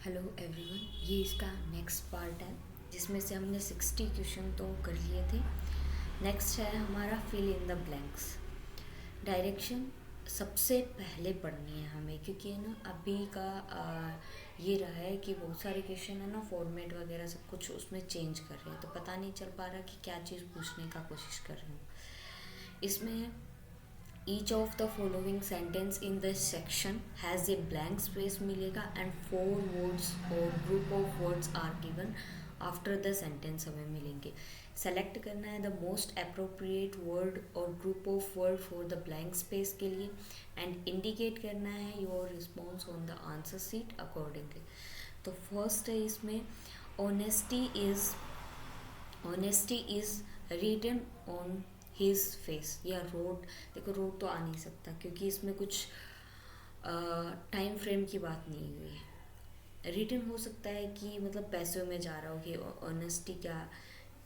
Hello everyone, ये इसका next part है जिसमें से हमने 60 क्वेश्चन तो कर लिए थे। नेक्स्ट है हमारा fill in the blanks. Direction सबसे पहले पढ़नी है हमें, क्योंकि है ना अभी का ये रहा है कि बहुत सारे क्वेश्चन है ना फॉर्मेट वगैरह सब कुछ उसमें चेंज कर रहे हैं, तो पता नहीं चल पा रहा कि क्या चीज़ पूछने का कोशिश कर रहे हो। इसमें each of the following sentence in this section has a blank space मिलेगा and four words or group of words are given after the sentence हमें मिलेंगे। सेलेक्ट करना है the most appropriate word or group of word for the blank space के लिए and indicate करना है your response on the answer sheet accordingly। तो first है इसमें honesty is written on his face या रोड। देखो रोड तो आ नहीं सकता क्योंकि इसमें कुछ टाइम फ्रेम की बात नहीं हुई है। रिटन हो सकता है कि मतलब पैसों में जा रहा हो कि ऑनेस्टी क्या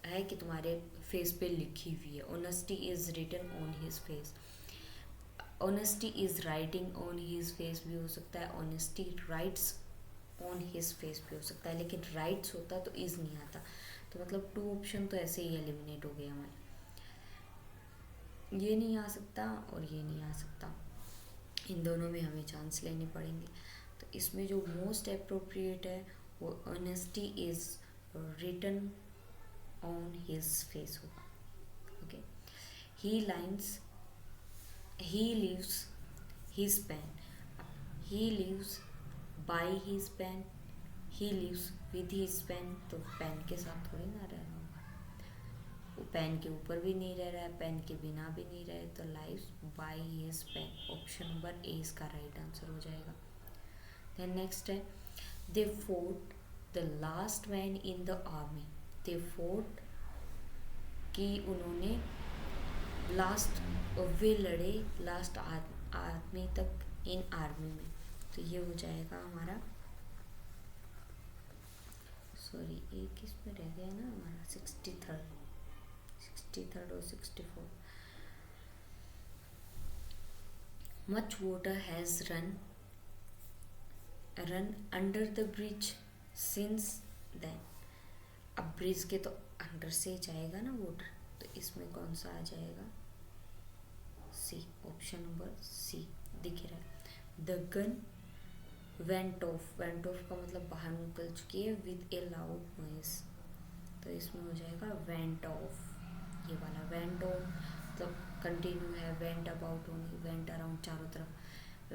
है कि तुम्हारे फेस पे लिखी हुई है। Honesty is written on his face. Honesty is writing on his face भी हो सकता है। Honesty writes on his face भी हो सकता है, लेकिन राइट्स होता तो इज नहीं आता। तो मतलब टू ऑप्शन तो ऐसे ही एलिमिनेट हो गए हमारे। ये नहीं आ सकता और ये नहीं आ सकता, इन दोनों में हमें चांस लेने पड़ेंगे। तो इसमें जो मोस्ट अप्रोप्रिएट है वो honesty is written on his face होगा। Okay. He lines he lives his pen. He lives by his pen, he lives with his pen. तो पेन के साथ थोड़ी ना रहना होगा, वो पेन के ऊपर भी नहीं रह रहा है, पेन के बिना भी नहीं रहे, तो lives by his pen. Option number A इसका राइट आंसर हो जाएगा। देन नेक्स्ट है they fought the last man in the army. They fought कि उन्होंने लास्ट, वे लड़े लास्ट आदमी तक इन आर्मी में। तो ये हो जाएगा हमारा, सॉरी एक इसमें रह गया ना हमारा 63rd और 64। Much water has run under the bridge since then. अब ब्रिज के तो अंडर से ही जाएगा ना वाटर, तो इसमें कौन सा आ जाएगा? सी, ऑप्शन नंबर सी दिख रहा है। द गन वेंट ऑफ का मतलब बाहर निकल चुकी है विद ए लाउड नॉइस, तो इसमें हो जाएगा वेंट ऑफ। ये वाला वेंट ऑफ मतलब कंटिन्यू है, वेंट अबाउट होनी, वेंट अराउंड चारों तरफ,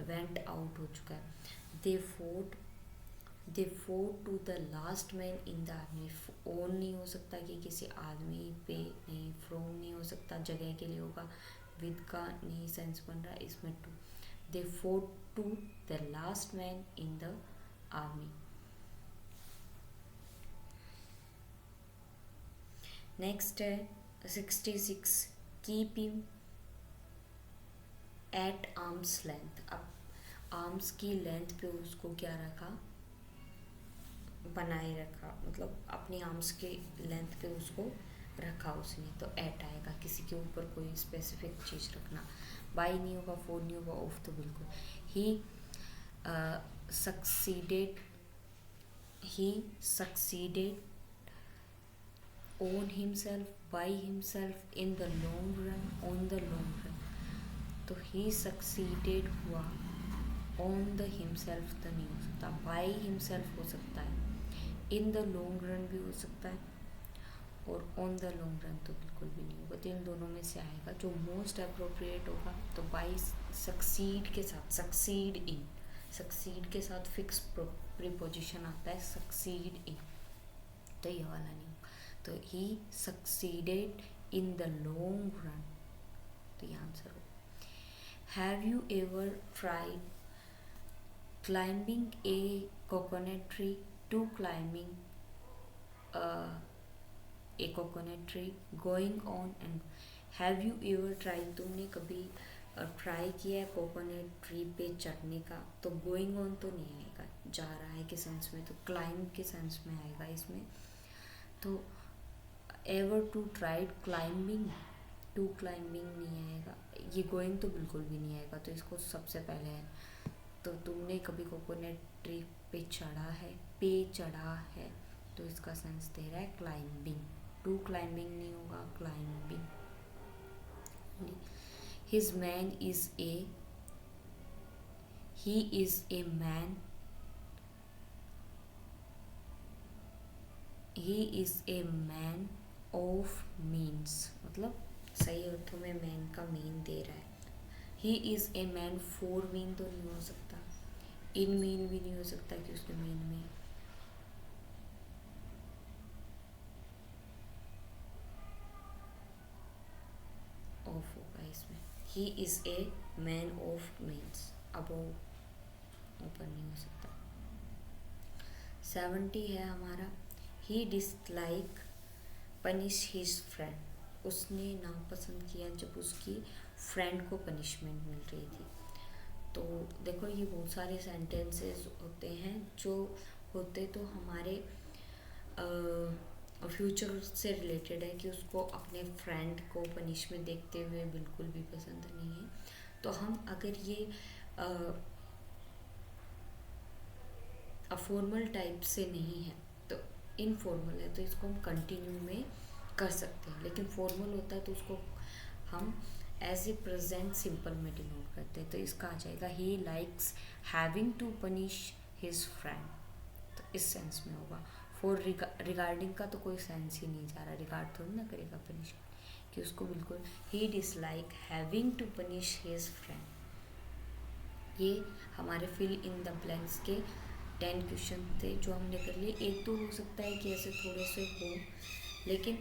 वेंट आउट हो चुका है। They fought to the last man in the army. Own नहीं हो सकता कि किसी आदमी पे, नहीं फ्रॉम नहीं हो सकता, जगह के लिए होगा। विद का नहीं सेंस बन रहा, इसमें two. They fought to the last man in the army. Next है 66 keep him at arm's length. अब आर्म्स की लेंथ पे उसको क्या रखा, बनाए रखा, मतलब अपनी आर्म्स के लेंथ पे उसको रखा उसने, तो एट आएगा। किसी के ऊपर कोई स्पेसिफिक चीज़ रखना। बाई नहीं होगा, फोर नहीं होगा, ऑफ तो बिल्कुल। ही succeeded on himself by himself in the long run, on the long run। तो he succeeded हुआ, on the himself तो नहीं हो सकता, by himself हो सकता है, in the long run भी हो सकता है, और on the long run तो बिल्कुल भी नहीं होगा। तो इन दोनों में से आएगा जो मोस्ट अप्रोप्रिएट होगा। तो by succeed के साथ succeed के साथ फिक्स प्रीपोजिशन आता है, succeed in, तो ये वाला नहीं होगा। तो he succeeded in the long run, तो ये आंसर हो। Have you ever tried climbing a coconut tree to climbing a coconut tree going on and. Have you ever tried, तुमने कभी ट्राई किया है कोकोनट ट्री पे चढ़ने का, तो गोइंग ऑन तो नहीं आएगा, जा रहा है के सेंस में, तो क्लाइंब के सेंस में आएगा इसमें। तो एवर टू ट्राइड क्लाइंबिंग, नहीं आएगा, ये गोइंग तो बिल्कुल भी नहीं आएगा, तो इसको सबसे पहले है तो तुमने कभी कोकोनट ट्री पे चढ़ा है, तो इसका सेंस दे रहा है क्लाइंबिंग। टू क्लाइंबिंग नहीं होगा, climbing. His man is a, he is a man, he is a man of means, मतलब सही अर्थों में मैन का मीन दे रहा है। He is a man for mean तो नहीं हो सकता, इन मीन भी नहीं हो सकता कि उसके मीन में ऑफ होगा इसमें। He is a man of means, अब ऊपर नहीं हो सकता। 70 है हमारा, ही डिसलाइक पनिश हिज फ्रेंड, उसने नापसंद किया जब उसकी फ्रेंड को पनिशमेंट मिल रही थी। तो देखो ये बहुत सारे सेंटेंसेस होते हैं जो होते तो हमारे फ्यूचर से रिलेटेड है, कि उसको अपने फ्रेंड को पनिशमेंट देखते हुए बिल्कुल भी पसंद नहीं है। तो हम अगर ये अफॉर्मल टाइप से नहीं है तो इनफॉर्मल है, तो इसको हम कंटिन्यू में कर सकते हैं। लेकिन फॉर्मल होता है तो उसको हम एज ए प्रेजेंट सिंपल में डिनोट करते हैं। तो इसका आ जाएगा ही likes having to punish his friend, तो इस सेंस में होगा। फॉर रिगार्डिंग का तो कोई सेंस ही नहीं जा रहा, रिगार्ड थोड़ी ना करेगा पनिशमेंट, कि उसको बिल्कुल ही dislike having to punish his friend. ये हमारे फिल इन द ब्लैंक्स के 10 क्वेश्चन थे जो हमने कर लिए। एक तो हो सकता है कि ऐसे थोड़े से हो, लेकिन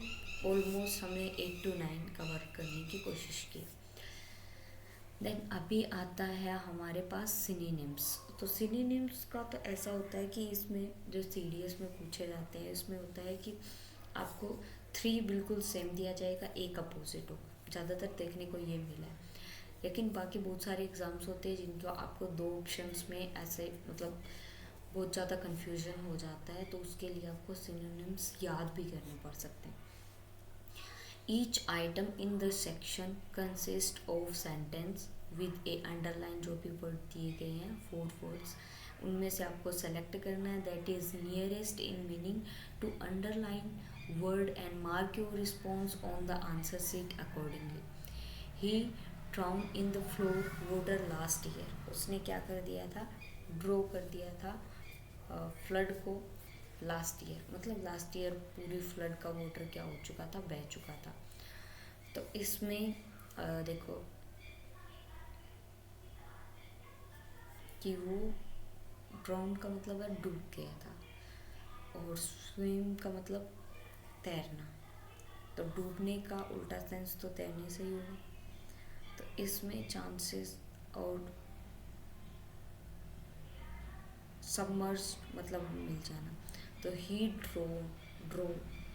ऑलमोस्ट हमने 8 to 9 कवर करने की कोशिश की। देन अभी आता है हमारे पास सिनोनिम्स। तो सिनोनिम्स का तो ऐसा होता है कि इसमें जो सीडीएस में पूछे जाते हैं, इसमें होता है कि आपको 3 बिल्कुल सेम दिया जाएगा, एक अपोजिट होगा। ज़्यादातर देखने को ये मिला है, लेकिन बाकी बहुत सारे एग्ज़ाम्स होते हैं जिनको आपको 2 ऑप्शंस में ऐसे मतलब बहुत ज़्यादा कन्फ्यूजन हो जाता है, तो उसके लिए आपको सिनोनिम्स याद भी करने पड़ सकते हैं। Each item in the section consist of sentence with A underline, जो भी वर्ड दिए गए हैं 4 वर्ड्स, उनमें से आपको सेलेक्ट करना है that is nearest in meaning to underline word and mark your response on the answer sheet accordingly. He drown in the floor water last year, उसने क्या कर दिया था, ड्रॉ कर दिया था फ्लड को लास्ट ईयर, मतलब लास्ट ईयर पूरी फ्लड का वाटर क्या हो चुका था, बह चुका था। तो इसमें देखो कि वो ड्राउन का मतलब है डूब गया था, और स्विम का मतलब तैरना, तो डूबने का उल्टा सेंस तो तैरने से ही होगा। तो इसमें चांसेस, और सबमर्ज मतलब मिल जाना। तो ही ड्रो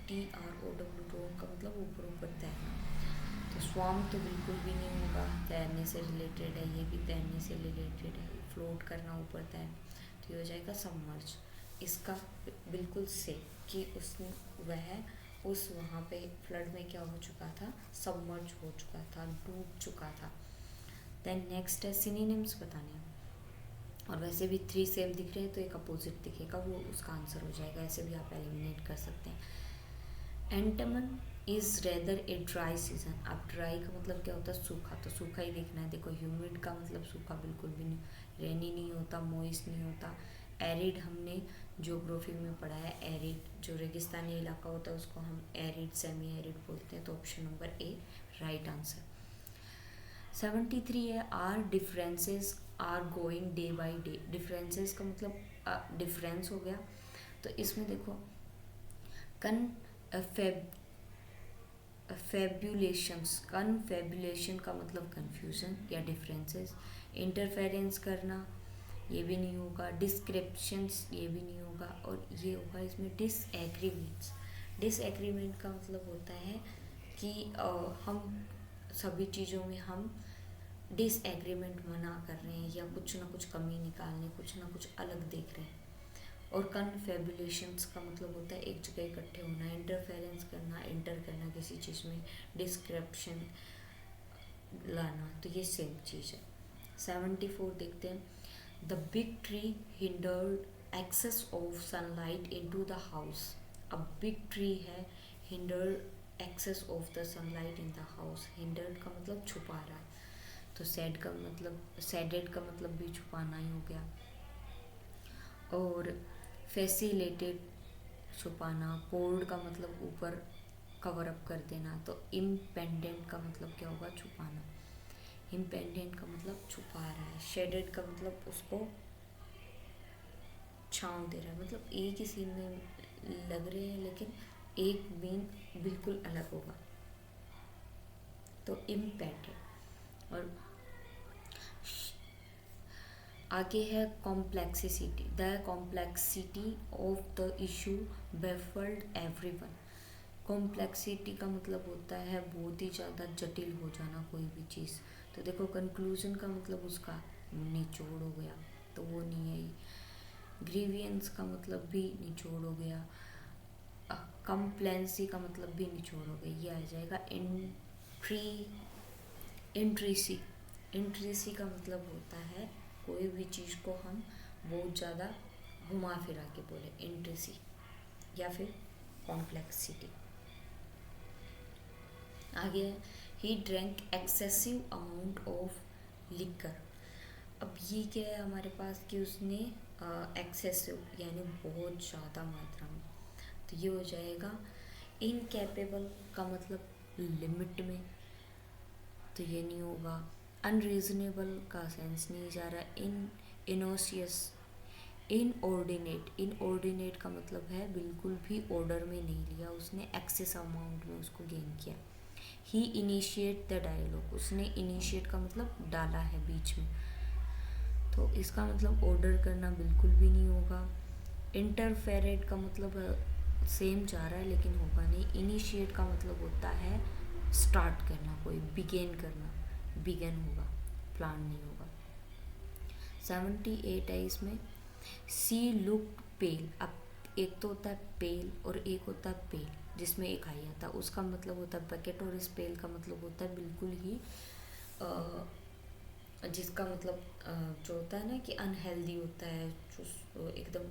TROW, ड्रो का मतलब ऊपर ऊपर तैरना। तो स्वाम तो बिल्कुल भी नहीं होगा, तैरने से रिलेटेड है, ये भी तैरने से रिलेटेड है, फ्लोट करना, ऊपर तैरना, तो ये हो जाएगा सबमर्ज। इसका बिल्कुल से कि उसने वह उस वहाँ पे फ्लड में क्या हो चुका था, सबमर्ज हो चुका था, डूब चुका था। देन नेक्स्ट है सिनोनिम्स बताने, और वैसे भी 3 सेम दिख रहे हैं तो एक अपोजिट दिखेगा, वो उसका आंसर हो जाएगा। ऐसे भी आप एलिमिनेट कर सकते हैं। Autumn is rather a dry season, अब ड्राई का मतलब क्या होता है, सूखा, तो सूखा ही देखना है। देखो ह्यूमिड का मतलब सूखा बिल्कुल भी नहीं, रेनी नहीं होता, मॉइस्ट नहीं होता। एरिड हमने ज्योग्राफी में पढ़ा है, एरिड जो रेगिस्तानी इलाका होता है उसको हम एरिड सेमी एरिड बोलते हैं। तो option number A right answer. 73 है, our differences are going day by day. Differences का मतलब डिफरेंस हो गया, तो इसमें देखो कन्फेबुलेशन का मतलब कन्फ्यूजन या डिफरेंसेस। इंटरफेरेंस करना ये भी नहीं होगा, डिस्क्रिप्शंस ये भी नहीं होगा, और ये होगा इसमें डिसएग्रीमेंट्स। डिसएग्रीमेंट का मतलब होता है कि हम सभी चीज़ों में हम डिसएग्रीमेंट मना कर रहे हैं, या कुछ ना कुछ कमी निकालने, कुछ ना कुछ अलग देख रहे हैं। और कन्फेबुलेशंस का मतलब होता है एक जगह इकट्ठे होना, इंटरफेरेंस करना, इंटर करना किसी चीज़ में, डिस्क्रिप्शन लाना, तो ये सेम चीज़ है। 74 देखते हैं, the big tree hindered access of sunlight into the house. अब बिग ट्री है, hindered access of the sunlight in the house. Hindered का मतलब छुपा रहा है, तो सैड का मतलब, सैडेड का मतलब भी छुपाना ही हो गया। और फैसिलेटेड छुपाना, पोर्ड का मतलब ऊपर कवर अप कर देना, तो इम्पेंडेंट का मतलब क्या होगा, छुपाना। इम्पेंडेंट का मतलब छुपा रहा है। शेडेड का मतलब उसको छांव दे रहा है, मतलब एक ही सीन में लग रहे हैं लेकिन एक बीन बिल्कुल अलग होगा, तो इम्पेंडेंट। और आगे है complexity. The complexity of the issue baffled everyone. Complexity का मतलब होता है बहुत ही ज़्यादा जटिल हो जाना कोई भी चीज़। तो देखो कंक्लूजन का मतलब उसका निचोड़ हो गया, तो वो नहीं है। ग्रीवियंस का मतलब भी निचोड़ हो गया। कंप्लेंसी का मतलब भी निचोड़ हो गया, ये आ जाएगा। इंट्रीसी। इंट्रीसी का मतलब होता है कोई भी चीज़ को हम बहुत ज़्यादा घुमा फिरा के बोले, इंट्रीसी या फिर कॉम्प्लेक्सिटी। आगे he drank excessive amount of liquor. अब ये क्या है हमारे पास कि उसने एक्सेसिव यानी बहुत ज़्यादा मात्रा में, तो ये हो जाएगा। इनकैपेबल का मतलब लिमिट में, तो ये नहीं होगा। अनरीजनेबल का सेंस नहीं जा रहा। इनोसियस। इनऑर्डिनेट। इनऑर्डिनेट का मतलब है बिल्कुल भी ऑर्डर में नहीं लिया उसने, एक्सेस अमाउंट में उसको गेन किया। ही इनिशिएट द डायलॉग। उसने इनिशिएट का मतलब डाला है बीच में, तो इसका मतलब ऑर्डर करना बिल्कुल भी नहीं होगा। इंटरफेरेट का मतलब सेम जा रहा है लेकिन होगा नहीं। इनिशिएट का मतलब होता है स्टार्ट करना, कोई बिगेन करना, बिगेन होगा, प्लान नहीं होगा। 78 है इसमें। सी लुक पेल। अब एक तो होता है पेल और एक होता है पेल, जिसमें एक आई आता है, उसका मतलब होता है बकेट, और इस पेल का मतलब होता है बिल्कुल ही जिसका मतलब जो होता है ना कि अनहेल्दी होता है, जो एकदम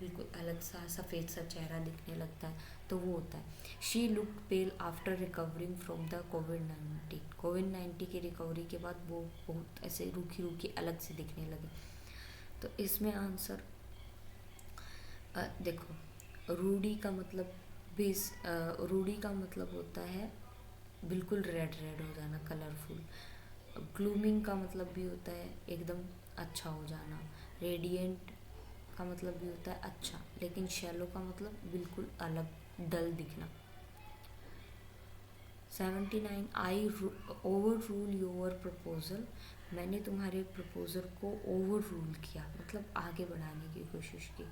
बिल्कुल अलग सा सफ़ेद सा चेहरा दिखने लगता है, तो वो होता है। She look pail after recovering from the कोविड-19। कोविड-19 की रिकवरी के बाद वो बहुत ऐसे रूखी रूखी अलग से दिखने लगे। तो इसमें आंसर देखो, रूडी का मतलब भी रूडी का मतलब होता है बिल्कुल रेड रेड हो जाना, कलरफुल। ग्लूमिंग का मतलब भी होता है एकदम अच्छा हो जाना। रेडिएंट का मतलब भी होता है अच्छा, लेकिन शैलो का मतलब बिल्कुल अलग, डल दिखना। 79 आई ओवर रूल योर प्रपोजल। मैंने तुम्हारे प्रपोजल को ओवर रूल किया, मतलब आगे बढ़ाने की कोशिश की।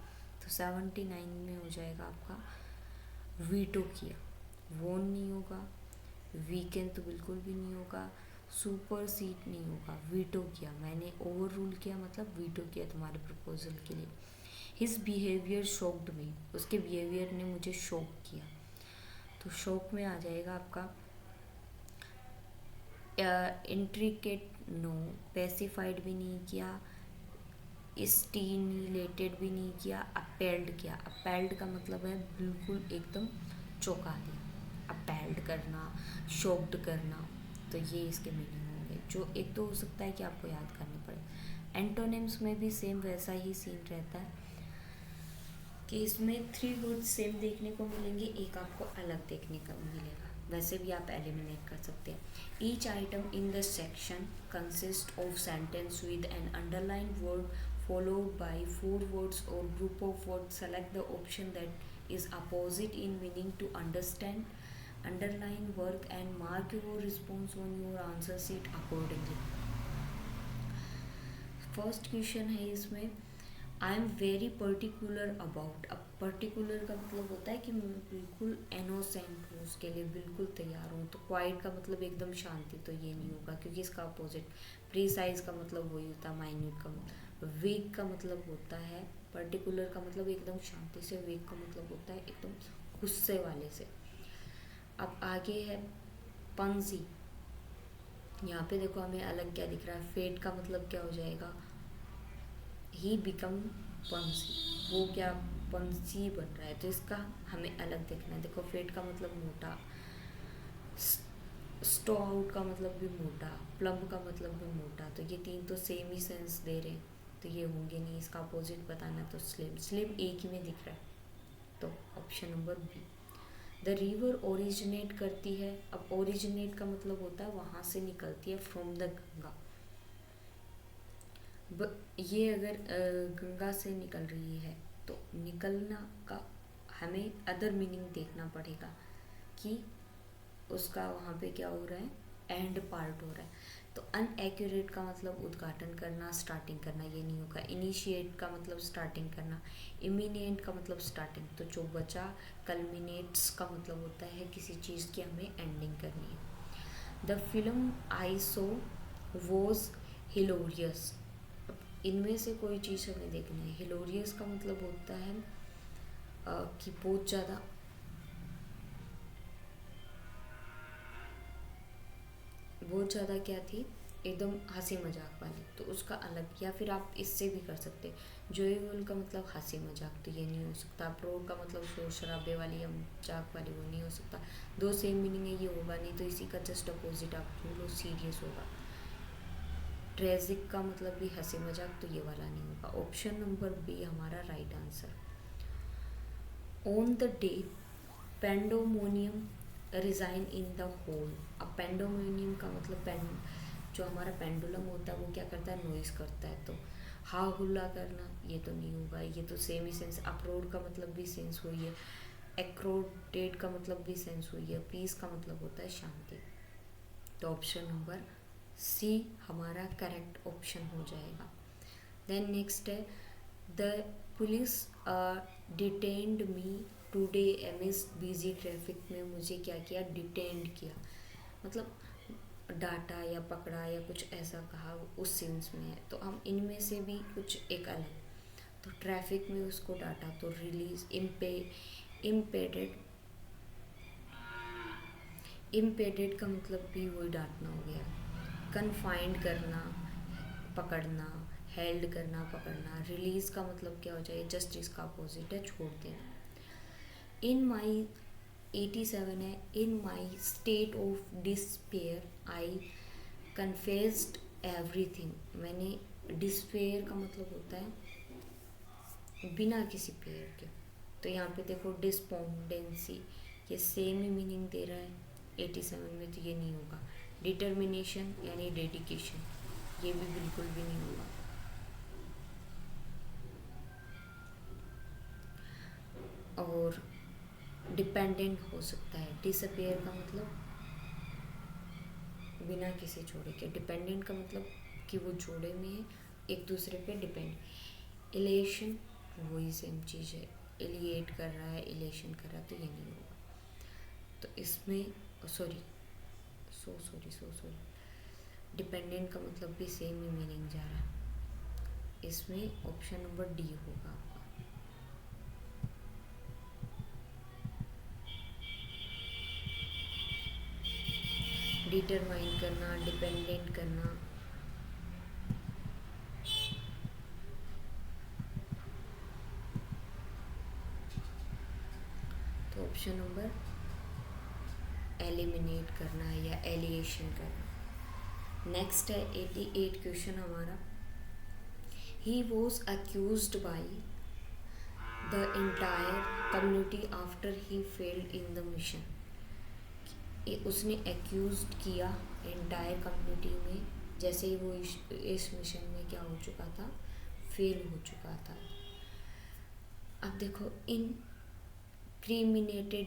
तो 79 में हो जाएगा आपका वीटो किया। वोन नहीं होगा, वीकेंड तो बिल्कुल भी नहीं होगा, सुपर सीट नहीं होगा, वीटो किया। मैंने ओवर रूल किया मतलब वीटो किया तुम्हारे प्रपोजल के लिए। हिज बिहेवियर शॉक्ड मी। उसके बिहेवियर ने मुझे शॉक किया, तो शॉक में आ जाएगा आपका इंट्रिकेट नो। पेसिफाइड भी नहीं किया, स्टिमुलेटेड भी नहीं किया, अपेल्ड किया। अपेल्ड का मतलब है बिल्कुल एकदम चौंका दिया, अपेल्ड करना, शॉक्ड करना, तो ये इसके मीनिंग होंगे। जो एक तो हो सकता है कि आपको याद करने पड़े। एंटोनिम्स में भी सेम वैसा ही सीन रहता है कि इसमें 3 वर्ड सेम देखने को मिलेंगे, एक आपको अलग देखने को मिलेगा। वैसे भी आप एलिमिनेट कर सकते हैं। Each item in the section consist of sentence with an underline word followed by 4 words or group of words. Select the option that is opposite in meaning to understand. Underline work and mark your response on your answer sheet accordingly. First question है इसमें, I am very particular about. अब particular का मतलब होता है कि मैं बिल्कुल इनोसेंट हूँ, उसके लिए बिल्कुल तैयार हूँ। तो क्वाइट का मतलब एकदम शांति, तो ये नहीं होगा क्योंकि इसका अपोजिट प्रीसाइज का मतलब वही होता है, माइन्यूट का मतलब। वीक का मतलब होता है, पर्टिकुलर का मतलब एकदम शांति से, वीक का मतलब होता है एकदम गुस्से वाले से। अब आगे है पंजी। यहाँ पे देखो हमें अलग क्या दिख रहा है, फेट का मतलब क्या हो जाएगा, ही बिकम पंसी, वो क्या पंसी बन रहा है। तो इसका हमें अलग देखना है। देखो फेट का मतलब मोटा, स्टो आउट का मतलब भी मोटा, प्लम का मतलब भी मोटा, तो ये तीन तो सेम ही सेंस दे रहे हैं, तो ये होंगे नहीं। इसका अपोजिट बताना तो स्लिम, स्लिम एक ही में दिख रहा है, तो option number B. The river originate करती है, अब ओरिजिनेट का मतलब होता है वहाँ से निकलती है, फ्रॉम द गंगा। ये अगर गंगा से निकल रही है तो निकलना का हमें अदर मीनिंग देखना पड़ेगा कि उसका वहाँ पे क्या हो रहा है, एंड पार्ट हो रहा है। तो अनएक्यूरेट का मतलब उद्घाटन करना, स्टार्टिंग करना, ये नहीं होगा। इनिशिएट का मतलब स्टार्टिंग करना, इमिनिएंट का मतलब स्टार्टिंग, तो जो बचा कल्मिनेट्स का मतलब होता है किसी चीज़ की हमें एंडिंग करनी है। The film I so was hilarious, इनमें से कोई चीज़ हमें देखनी है। हिलोरियस का मतलब होता है कि बहुत ज़्यादा क्या थी, एकदम हंसी मजाक वाली, तो उसका अलग। या फिर आप इससे भी कर सकते, जोएबल का मतलब हंसी मजाक, तो ये नहीं हो सकता। प्रोड का मतलब शोर शराबे वाली या मजाक वाली, वो नहीं हो सकता। दो सेम मीनिंग है, ये होगा नहीं। तो इसी का जस्ट अपोजिट आप बोलो, सीरियस होगा। ट्रेजिक का मतलब भी हंसी मजाक, तो ये वाला नहीं होगा। ऑप्शन नंबर बी हमारा right answer. On the day pandemonium resign in the whole, अब पेंडोमोनियम का मतलब जो हमारा पेंडुलम होता है वो क्या करता है, नॉइज करता है, तो हा हुल्ला करना ये तो नहीं होगा, ये तो सेम ही सेंस। अप्रोड का मतलब भी सेंस हुई है, एक्रोडेट का मतलब भी सेंस हुई है, पीस का मतलब होता है शांति। तो ऑप्शन नंबर सी हमारा करेक्ट ऑप्शन हो जाएगा। देन नेक्स्ट है, the police detained me today amidst busy traffic, में मुझे क्या किया, डिटेन्ड किया, मतलब डाटा या पकड़ा या कुछ ऐसा कहा, उस सेंस में है। तो हम इनमें से भी कुछ एक अलग, तो ट्रैफिक में उसको डाटा, तो रिलीज, इम्पेडेड, इम्पेडेड का मतलब भी वही डांटना हो गया। कन्फाइंड करना, पकड़ना, हेल्ड करना, पकड़ना। रिलीज का मतलब क्या हो जाए, जस्टिस का अपोजिट है, छोड़ देना। इन माई 87 है, in my state of despair I confessed everything, मैंने डिस्पेयर का मतलब होता है बिना किसी पेयर के, तो यहाँ पे देखो डिस्पोंडेंसी, ये सेम ही मीनिंग दे रहा है 87 में, तो ये नहीं होगा। डिटर्मिनेशन यानी डेडिकेशन, ये भी बिल्कुल भी नहीं होगा। और डिपेंडेंट हो सकता है, डिसअपेयर का मतलब बिना किसी जोड़े के, डिपेंडेंट का मतलब कि वो जोड़े में है, एक दूसरे पे डिपेंड। इलेशन वही सेम चीज़ है, एलिएट कर रहा है, इलेशन कर रहा है, तो ये नहीं होगा। तो इसमें सॉरी डिपेंडेंट का मतलब भी सेम ही मीनिंग जा रहा है। इसमें ऑप्शन नंबर डी होगा। डिटरमाइन करना, डिपेंडेंट करना, तो ऑप्शन नंबर एलिमिनेट करना है या एलिएशन करना। नेक्स्ट है 88 क्वेश्चन हमारा। He was accused by the entire community after he failed in the mission, उसने एक्यूज किया एंटायर कम्युनिटी में जैसे ही वो इस मिशन में क्या हो चुका था, फेल हो चुका था। अब देखो, इनक्रिमिनेटेड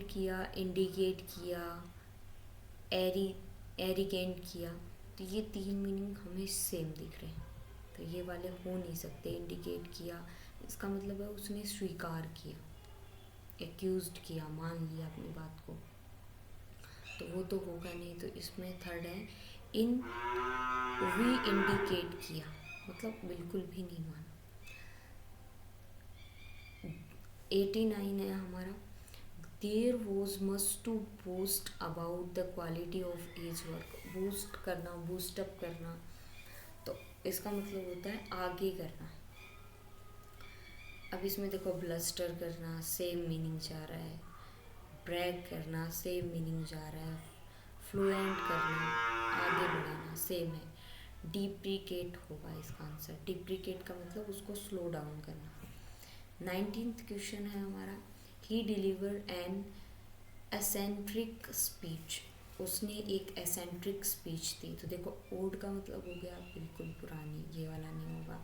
किया, इंडिकेट किया, एरिगेंट किया, तो ये तीन मीनिंग हमें सेम दिख रहे हैं, तो ये वाले हो नहीं सकते। इंडिकेट किया इसका मतलब है उसने स्वीकार किया, एक्यूज्ड किया, मान लिया अपनी बात को, तो वो तो होगा नहीं। तो इसमें थर्ड है, इन वी इंडिकेट किया, मतलब बिल्कुल भी नहीं माना। 89 है हमारा, there was must to boost about the quality of each work, boost करना, बूस्टअप करना, तो इसका मतलब होता है आगे करना, अब इसमें देखो, ब्लस्टर करना सेम मीनिंग जा रहा है, ब्रैग करना सेम मीनिंग जा रहा है, फ्लुएंट करना, आगे बढ़ाना सेम है। डिप्रिकेट होगा इसका आंसर। डिप्रिकेट का मतलब उसको स्लो डाउन करना। 19th क्वेश्चन है हमारा, ही डिलीवर एन एसेंट्रिक स्पीच। उसने एक एसेंट्रिक स्पीच दी। तो देखो, ओल्ड का मतलब हो गया बिल्कुल पुरानी, ये वाला नहीं होगा।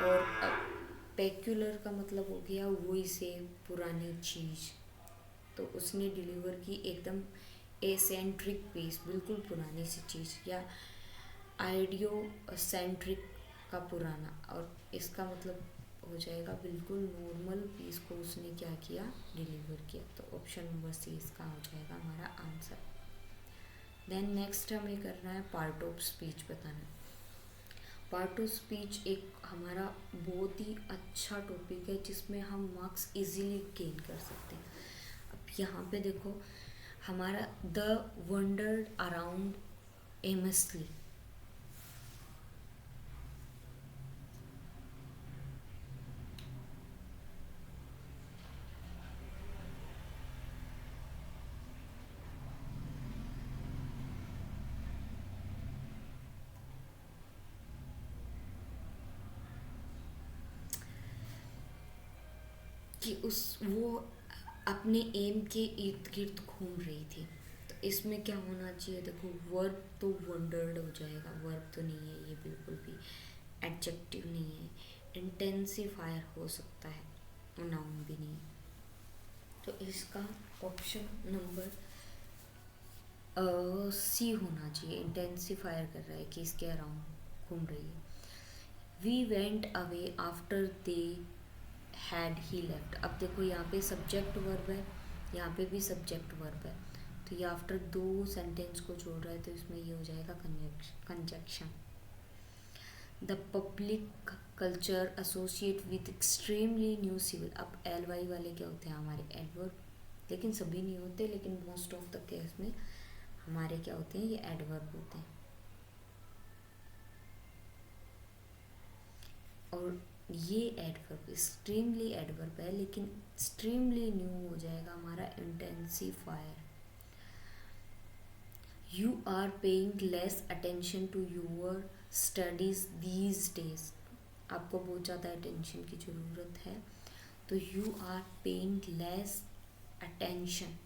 और अब पेक्यूलर का मतलब हो गया वही से पुरानी चीज़। तो उसने डिलीवर की एकदम एसेंट्रिक पीस, बिल्कुल पुरानी सी चीज़, या आइडियो सेंट्रिक का पुराना। और इसका मतलब हो जाएगा बिल्कुल नॉर्मल पीस को उसने क्या किया, डिलीवर किया। तो ऑप्शन नंबर सी इसका हो जाएगा हमारा आंसर। देन नेक्स्ट हमें करना है पार्ट ऑफ स्पीच बताना। पार्ट ऑफ स्पीच एक हमारा बहुत ही अच्छा टॉपिक है जिसमें हम मार्क्स इजीली गेन कर सकते हैं। अब यहाँ पे देखो, हमारा द वंडर्ड अराउंड एमसली, कि उस वो अपने एम के इर्द गिर्द घूम रही थी। तो इसमें क्या होना चाहिए, देखो वर्ब तो वंडर्ड हो जाएगा, वर्ब तो नहीं है ये बिल्कुल भी, एडजेक्टिव नहीं है, इंटेंसिफायर हो सकता है, नाउन भी नहीं है। तो इसका ऑप्शन नंबर सी होना चाहिए। इंटेंसिफायर कर रहा है कि इसके अराउंड घूम रही है। We went away after they had he left. अब देखो यहाँ पे सब्जेक्ट वर्ब है, यहाँ पे भी सब्जेक्ट वर्ब है। तो ये आफ्टर दो सेंटेंस को जोड़ रहा है, तो इसमें ये हो जाएगा conjunction. The public culture associate with extremely new civil. अब एल वाई वाले क्या होते हैं, हमारे एडवर्ब, लेकिन सभी नहीं होते, लेकिन मोस्ट ऑफ द केस में हमारे क्या होते हैं, ये एडवर्ब होते हैं। और ये एडवर्ब एक्सट्रीमली एडवर्ब है, लेकिन एक्सट्रीमली न्यू हो जाएगा हमारा intensifier. You are paying less attention to your studies these days. आपको बहुत ज़्यादा अटेंशन की ज़रूरत है, तो you are paying less attention.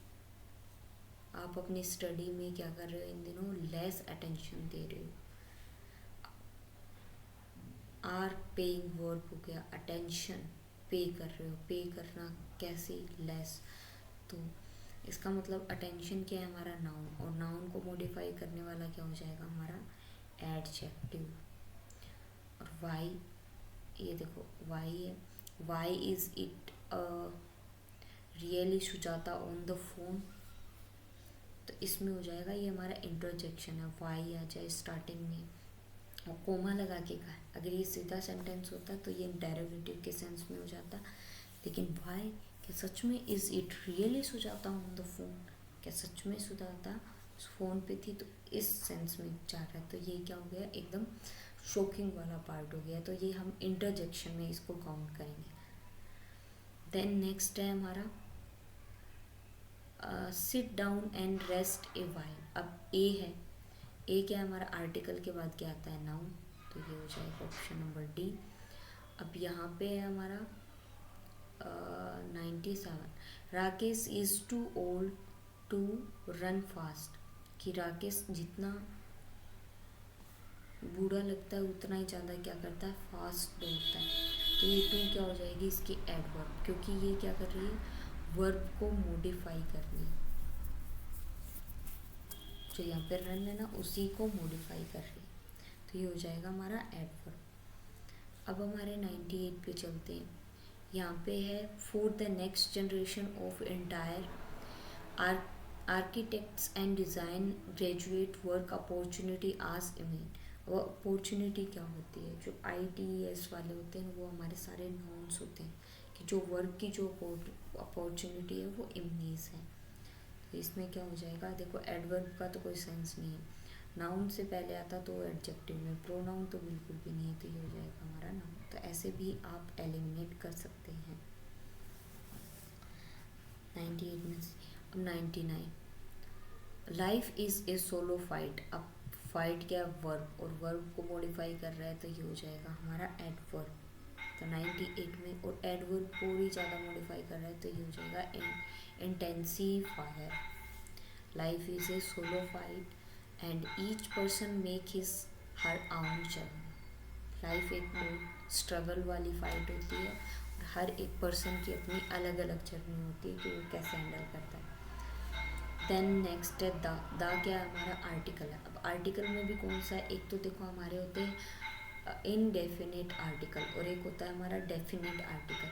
आप अपनी स्टडी में क्या कर रहे हो इन दिनों, लेस अटेंशन दे रहे हो। आर पेइंग वर्ब हो गया, अटेंशन पे कर रहे हो, पे करना कैसे, लेस। तो इसका मतलब अटेंशन क्या है, हमारा नाउन, और नाउन को मॉडिफाई करने वाला क्या हो जाएगा हमारा एडजेक्टिव। और वाई, ये देखो वाई है, why is it really Sujata on the phone. तो इसमें हो जाएगा ये हमारा इंटरजेक्शन है, वाई आ जाए स्टार्टिंग में और कोमा लगा के कहा। अगर ये सीधा सेंटेंस होता तो ये डेरिवेटिव के सेंस में हो जाता, लेकिन वाई, क्या सच में is it really Sujata on the phone, क्या सच में सुजाता फ़ोन पे थी, तो इस सेंस में जा रहा है। तो ये क्या हो गया, एकदम शॉकिंग वाला पार्ट हो गया। तो ये हम इंटरजेक्शन में इसको काउंट करेंगे। देन नेक्स्ट है हमारा sit down and rest a while. अब ए है, ए क्या है हमारा, आर्टिकल के बाद क्या आता है, नाउन। तो ये हो जाएगा ऑप्शन नंबर डी। अब यहाँ पे है हमारा 97, Rakesh is too old to run fast. कि राकेश जितना बूढ़ा लगता है उतना ही ज़्यादा क्या करता है, फास्ट दौड़ता है। तो ये टू क्या हो जाएगी इसकी एडवर्ब, क्योंकि ये क्या कर रही है, वर्ब को मॉडिफाई कर रही है। जो यहाँ पे रन है ना, उसी को मॉडिफाई कर रही है। तो ये हो जाएगा हमारा एडवर्ब। अब हमारे 98 पे चलते हैं। यहाँ पे है for the next generation of entire architects and design graduate work opportunity आज इमेन। वो अपॉर्चुनिटी क्या होती है, जो ITES वाले होते हैं वो हमारे सारे नॉन्स होते हैं, कि जो वर्क की जो अपॉर्चुनिटी है वो इमेज है। तो इसमें क्या हो जाएगा, देखो एडवर्ब का तो कोई सेंस नहीं है, नाउन से पहले आता तो एडजेक्टिव में, प्रोनाउन तो बिल्कुल भी नहीं है, तो ये हो जाएगा हमारा नाउन। तो ऐसे भी आप एलिमिनेट कर सकते हैं। 98 में से अब 99, life is a solo fight. अब फाइट क्या, वर्ब, और वर्ब को मॉडिफाई कर रहा है तो ये हो जाएगा हमारा एडवर्ब। तो 98 में और एडवर्ब को भी ज़्यादा मॉडिफाई कर रहा है तो ये हो जाएगा intensifier. Life is a solo fight and each person make his her own journey. Life एक बहुत स्ट्रगल वाली फाइट होती है और हर एक पर्सन की अपनी अलग अलग जर्नी होती है कि वो कैसे हैंडल करता है। देन नेक्स्ट है द क्या है हमारा आर्टिकल है। अब आर्टिकल में भी कौन सा है, एक तो देखो हमारे होते हैं इनडेफिनेट आर्टिकल और एक होता है हमारा डेफिनेट आर्टिकल।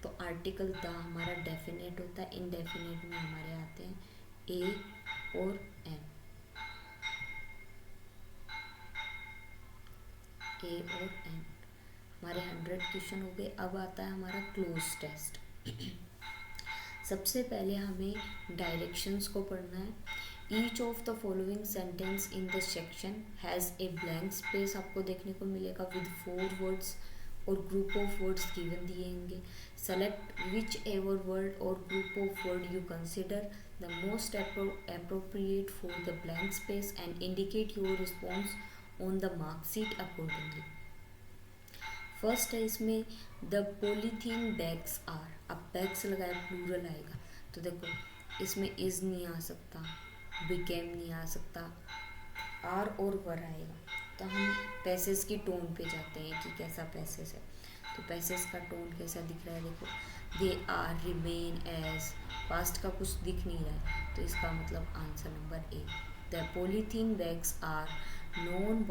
तो आर्टिकल द हमारा डेफिनेट होता है, इनडेफिनेट में हमारे आते हैं ए और एन, ए और एन। हमारे 100 क्वेश्चन हो गए। अब आता है हमारा क्लोज टेस्ट। सबसे पहले हमें डायरेक्शंस को पढ़ना है। Each of the following sentence in the section has a blank space आपको देखने को मिलेगा विद 4 वर्ड्स और ग्रुप ऑफ वर्ड्स गिवन दिए होंगे। सेलेक्ट विच एवर वर्ड और group of word you consider the most appropriate for the blank space and indicate your response on the marksheet accordingly. First है इसमें the polythene bags are. अब bags लगाया plural आएगा तो देखो इसमें is नहीं आ सकता, बिकेम नहीं आ सकता, आर और वर आएगा। तो हम पैसेज की टोन पे जाते हैं कि कैसा पैसेज है। तो पैसेज का टोन कैसा दिख रहा है, देखो they are, remain, as, past का कुछ दिख नहीं रहा है तो इसका मतलब answer number A. The polythene bags are non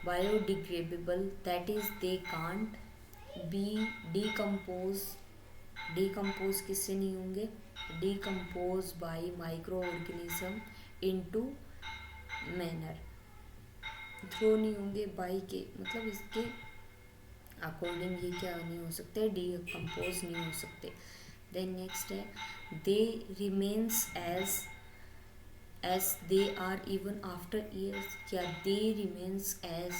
biodegradable, that is they can't be decompose किससे नहीं होंगे, decompose by microorganism into manner, throw नहीं होंगे, बाई के मतलब इसके अकॉर्डिंग ये क्या नहीं हो सकते, डिकम्पोज नहीं हो सकते। देन नेक्स्ट है they remains as they are even after years. क्या दे रिमेन्स एज,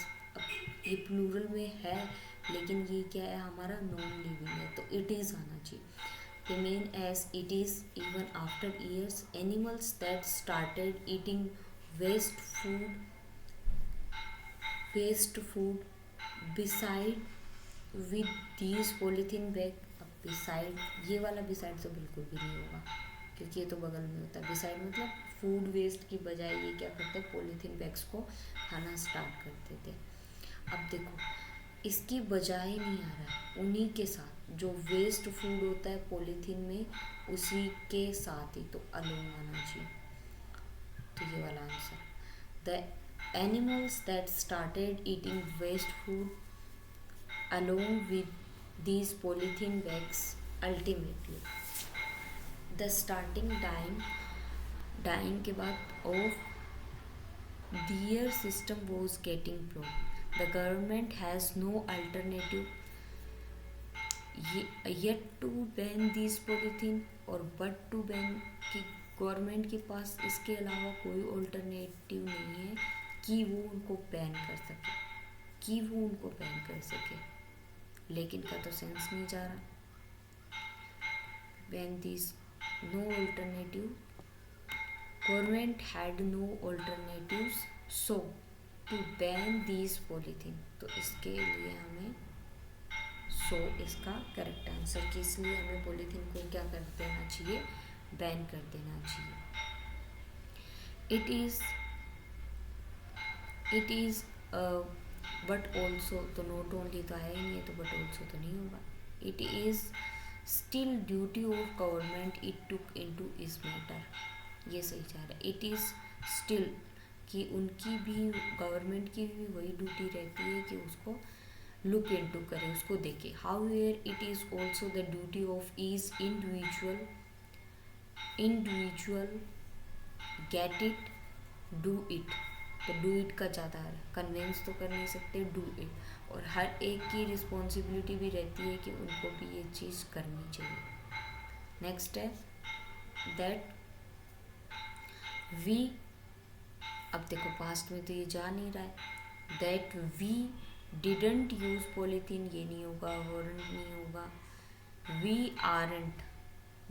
ये प्लूरल में है लेकिन ये क्या है हमारा नॉन लिविंग है तो इट इज़ आना चाहिए। Remain as it is even after years. Animals that started eating waste food beside with these polythene bag. अब बिसाइड, ये वाला बिसाइड तो बिल्कुल भी नहीं होगा क्योंकि ये तो बगल में होता है। बिसाइड मतलब फूड वेस्ट की बजाय ये क्या करते हैं, पॉलीथीन बैग्स को खाना स्टार्ट करते थे। अब देखो इसकी बजाय नहीं आ रहा है, उन्हीं के साथ जो वेस्ट फूड होता है पॉलीथीन में उसी के साथ ही, तो अलोंग आना चाहिए। तो ये वाला answer, the animals that started eating waste food along with these polythene bags ultimately the starting dying के बाद of their system was getting broke. The government has no alternative yet to ban these polythene और but to ban कि government के पास इसके अलावा कोई alternative नहीं है कि वो उनको बैन कर सके, लेकिन का तो सेंस नहीं जा रहा। Ban this, no alternative, government had no alternatives so to ban this polythene. तो इसके लिए हमें सो इसका करेक्ट आंसर कि इसलिए हमें पॉलीथीन को क्या कर देना चाहिए, बैन कर देना चाहिए। इट इज़ बट ऑल्सो, तो नॉट ओनली तो आया ही नहीं है तो बट ऑल्सो तो नहीं होगा। It is still duty of government it took into इस मैटर, ये सही जा रहा है। इट इज़ स्टिल कि उनकी भी, गवर्नमेंट की भी वही ड्यूटी रहती है कि उसको लुक इनटू करे, उसको देखे। However it is also the duty of each individual get it, do it. तो डू इट का ज़्यादा है, कन्विंस तो कर नहीं सकते, डू इट। और हर एक की रिस्पॉन्सिबिलिटी भी रहती है कि उनको भी ये चीज़ करनी चाहिए। नेक्स्ट है दैट वी, अब देखो पास्ट में तो ये जा नहीं रहा है, that we didn't use polythene, ये नहीं होगा, वॉरंट नहीं होगा, वी आरंट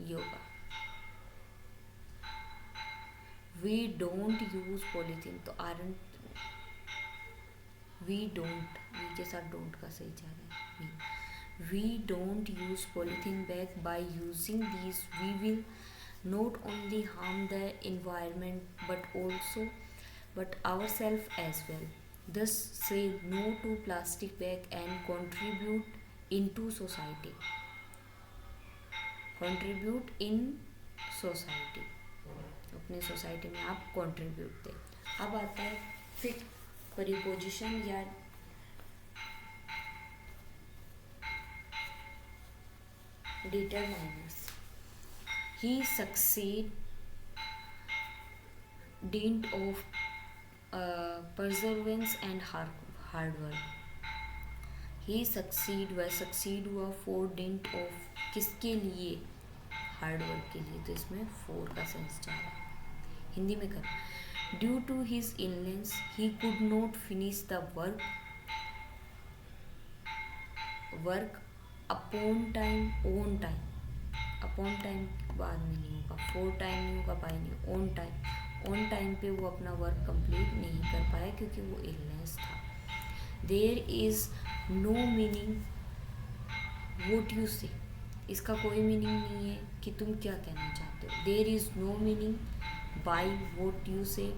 ये होगा, वी डोंट यूज पॉलीथीन, तो आरंट, वी डोंट, वी के साथ डोंट का सही जा रहा है, we don't use polythene bag. By using these we will not only harm the environment but ourselves as well. Thus say no to plastic bag and contribute into society, contribute in society, अपने society में आप contribute दें। अब आता है fit preposition या determiners. He succeed dint of perseverance and hard work. He succeed वह succeed हुआ for dint of किसके लिए, हार्ड वर्क के लिए, तो इसमें for का सेंस जा रहा है। हिंदी में कर, due to his illness he could not finish the work upon time, on time, upon time बाद में नहीं होगा, फोर टाइम नहीं होगा, बाय नहीं, ऑन टाइम, ऑन टाइम पे वो अपना वर्क कंप्लीट नहीं कर पाया क्योंकि वो इलनेस था। There is no meaning what you say, इसका कोई मीनिंग नहीं है कि तुम क्या कहना चाहते हो। There is no meaning by what you say,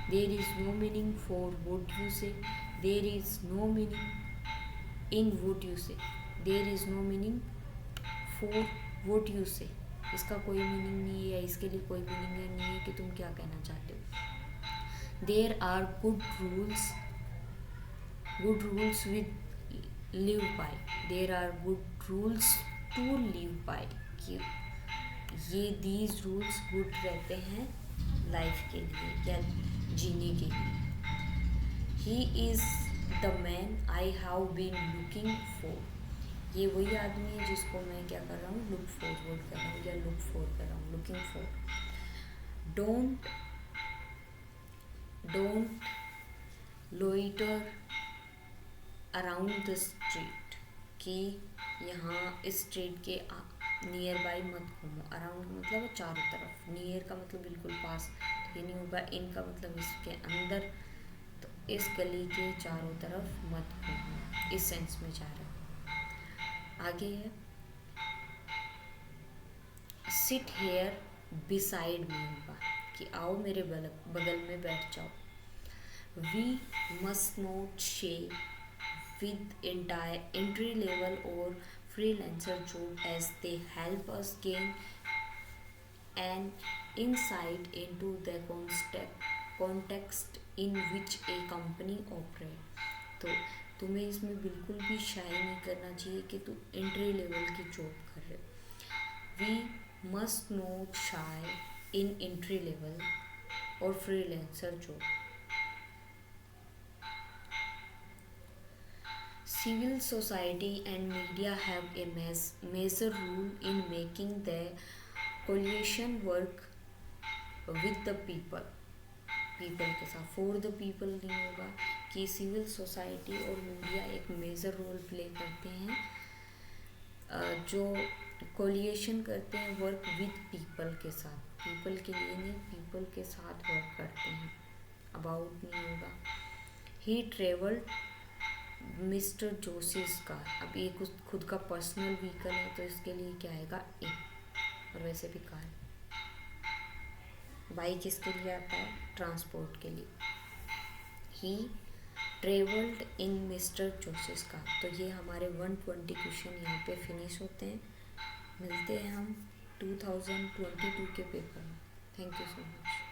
there is no meaning for what you say, there is no meaning in what you say, there is no meaning for what you say, इसका कोई meaning नहीं है या इसके लिए कोई meaning नहीं है कि तुम क्या कहना चाहते हो। There are good rules with live by, there are good rules to live by, कि ये दीज रूल्स गुड रहते हैं लाइफ के लिए या जीने के लिए। He is the man I have been looking for, ये वही आदमी है जिसको मैं क्या कर रहा हूँ, लुक फॉरवर्ड कर रहा हूँ या लुक फॉर कर रहा हूँ, looking for. Don't loiter around the street, कि यहाँ इस स्ट्रीट के नियर बाई मत घूमो, अराउंड मतलब चारों तरफ, नियर का मतलब बिल्कुल पास, ये नहीं होगा, इन का मतलब इसके अंदर, तो इस गली के चारों तरफ मत घूमो, इस सेंस में जा रहा है। आगे है सिट हेयर बिसाइड मी, होगा कि आओ मेरे बगल में बैठ जाओ। We must not share with entry level or freelancer job as they help us gain an insight into the context in which a company operates। तो तुम्हें इसमें बिल्कुल भी शाई नहीं करना चाहिए कि तुम एंट्री लेवल की जॉब कर रहे हो। We must not shy in entry level और freelancer job. Civil society and media have a major role in making the coalition work with the people के साथ, for the people नहीं होगा, कि सिविल सोसाइटी और मीडिया एक major role play करते हैं जो कोलिएशन करते हैं वर्क विद पीपल के साथ, पीपल के लिए नहीं, पीपल के साथ वर्क करते हैं, अबाउट नहीं होगा। ही ट्रेवल्ड मिस्टर जोशीस कार, अब ये कुछ खुद का पर्सनल व्हीकल है तो इसके लिए क्या आएगा, इन, और वैसे भी कार। बाइक किसके लिए आता है, ट्रांसपोर्ट के लिए। He travelled in mister Joshi's car, तो ये हमारे 120 क्वेश्चन यहाँ पे फिनिश होते हैं। मिलते हैं हम 2022 के पेपर में। Thank you so much.